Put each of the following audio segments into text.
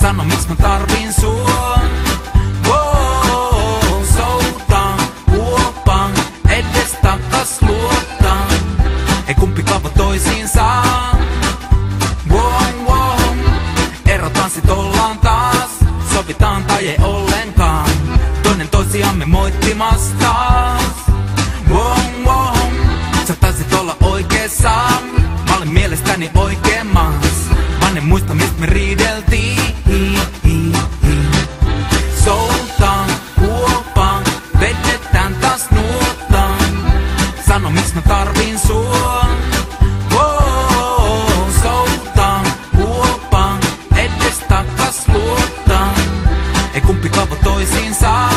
Sano miksi mä tarvin sua. Soutaan, huopaan, edes takas luottaan. Ei kumpikaan voi toisiinsa. Erotaan sit ollaan taas. Sovitaan tai ei ollenkaan. Toinen toisiamme moittimasta. Sä taisit olla oikeessa. Mä olin mielestäni oikeemmas. Vaan en muista mistä me riideltiin. Soutaan, huopaan, vedetään taas nuottaan. Sano miksi mä tarvin sua. Soutaan, huopaan, edes takas luottaan. Ei kumpikaan voi toisiinsa.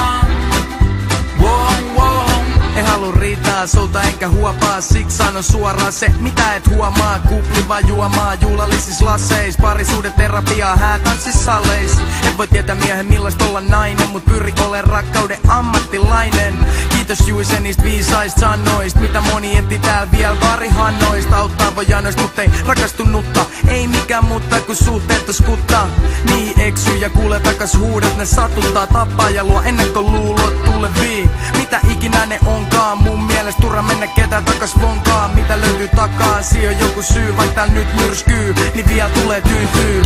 En halua riitaa sulta enkä huopaa, siksi sanon suoraan se mitä et huomaa. Kupli vaan juomaa juhlallisis laseis, parisuudeterapiaa häätanssissalleis. En voi tietää miehen millaista olla nainen, mut pyri ole rakkauden ammattilainen. Kiitos Juise niistä viisaista sanoista, mitä moni enti täällä vielä varihannoista. Auttaa voi janoista, mut ei rakastunutta. Ei mikään muuta kuin suhteet skuttaa. Niin eksy ja kuule takas huudat, ne satuttaa, tappaa ja luo ennakkoluulot tulevii. Mitä ikinä ne onkaan, mun mielestä turha mennä ketään takas vonkaan. Mitä löytyy takaa, siihen on joku syy, vaikka täällä nyt myrskyy, niin vielä tulee tyytyy.